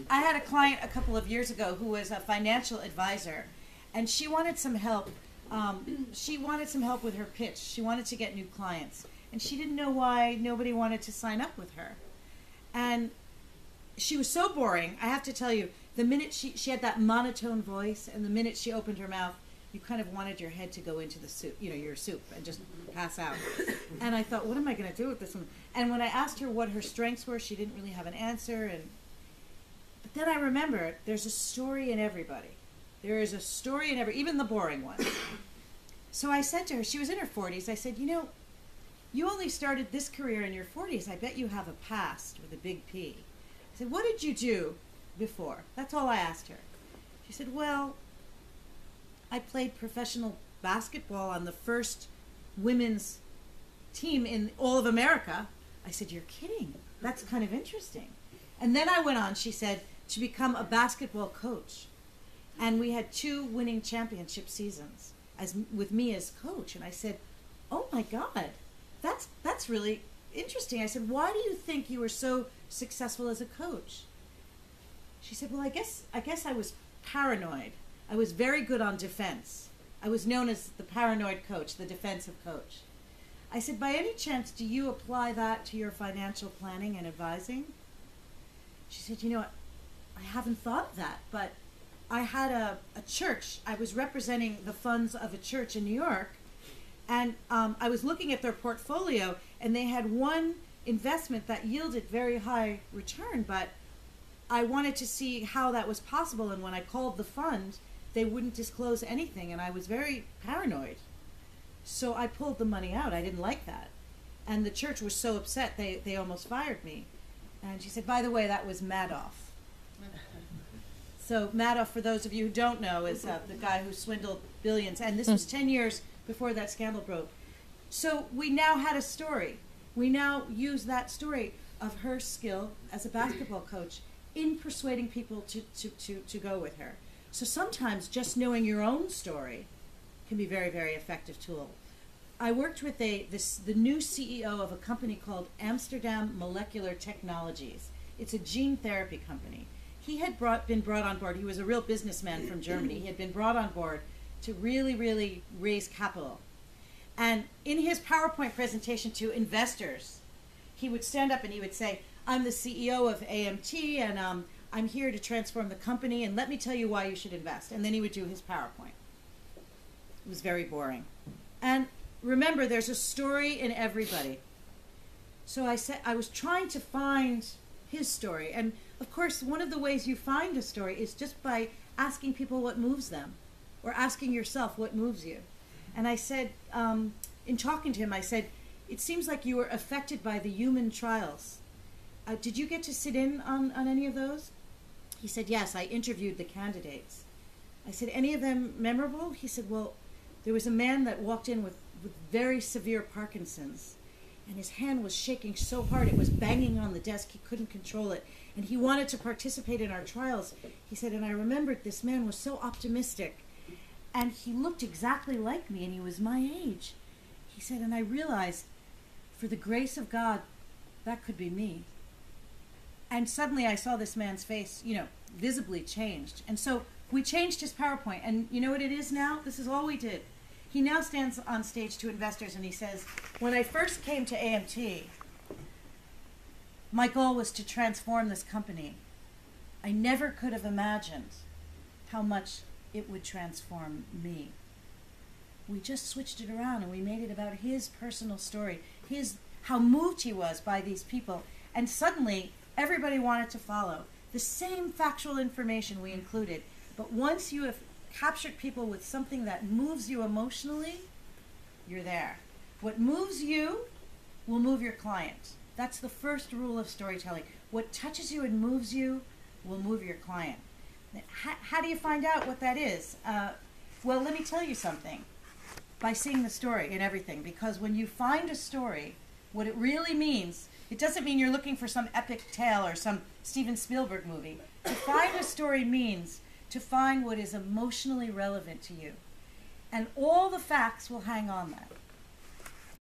I had a client a couple of years ago who was a financial advisor, and she wanted some help. She wanted some help with her pitch. She wanted to get new clients, and she didn't know why nobody wanted to sign up with her. And she was so boring. I have to tell you, the minute she had that monotone voice, and the minute she opened her mouth, you kind of wanted your head to go into the soup, your soup, and just pass out. And I thought, what am I going to do with this one? And when I asked her what her strengths were, she didn't really have an answer. But then I remembered, there's a story in everybody. There is a story in even the boring ones. So I said to her, she was in her 40s, I said, you only started this career in your 40s. I bet you have a past with a big P. I said, what did you do before? That's all I asked her. She said, well, I played professional basketball on the first women's team in all of America. I said, you're kidding. That's kind of interesting. And then I went on, she said, to become a basketball coach. And we had 2 winning championship seasons with me as coach. And I said, oh my God, that's really interesting. I said, why do you think you were so successful as a coach? She said, well, I guess I was paranoid. I was very good on defense. I was known as the paranoid coach, the defensive coach. I said, by any chance, do you apply that to your financial planning and advising? She said, I haven't thought of that, but I had a church. I was representing the funds of a church in New York, and I was looking at their portfolio, and they had one investment that yielded very high return, but I wanted to see how that was possible, and when I called the fund, they wouldn't disclose anything, and I was very paranoid. So I pulled the money out. I didn't like that. And the church was so upset, they almost fired me. And she said, by the way, that was Madoff. So Madoff, for those of you who don't know, is the guy who swindled billions. And this was 10 years before that scandal broke. So we now had a story. We now use that story of her skill as a basketball coach in persuading people to go with her. So sometimes just knowing your own story can be a very, very effective tool. I worked with the new CEO of a company called Amsterdam Molecular Technologies. It's a gene therapy company. He had been brought on board. He was a real businessman from Germany. He had been brought on board to really, really raise capital. And in his PowerPoint presentation to investors, he would stand up and he would say, I'm the CEO of AMT, and I'm here to transform the company, and let me tell you why you should invest. And then he would do his PowerPoint. It was very boring. And remember, there's a story in everybody. So I was trying to find his story. And of course, one of the ways you find a story is just by asking people what moves them, or asking yourself what moves you. And I said, in talking to him, I said, it seems like you were affected by the human trials. Did you get to sit in on any of those? He said, yes, I interviewed the candidates. I said, any of them memorable? He said, well, there was a man that walked in with very severe Parkinson's, and his hand was shaking so hard it was banging on the desk, he couldn't control it, and he wanted to participate in our trials. He said, and I remembered this man was so optimistic, and he looked exactly like me, and he was my age. He said, and I realized, for the grace of God, that could be me. And suddenly I saw this man's face, visibly changed. And so we changed his PowerPoint, and you know what it is now? This is all we did. He now stands on stage to investors and he says, when I first came to AMT, my goal was to transform this company. I never could have imagined how much it would transform me. We just switched it around and we made it about his personal story, how moved he was by these people. And suddenly, everybody wanted to follow. The same factual information we included, but once you have captured people with something that moves you emotionally, you're there. What moves you will move your client. That's the first rule of storytelling. What touches you and moves you will move your client. How do you find out what that is? Well, let me tell you something. By seeing the story in everything, because when you find a story, what it really means, it doesn't mean you're looking for some epic tale or some Steven Spielberg movie. To find a story means to find what is emotionally relevant to you. And all the facts will hang on that.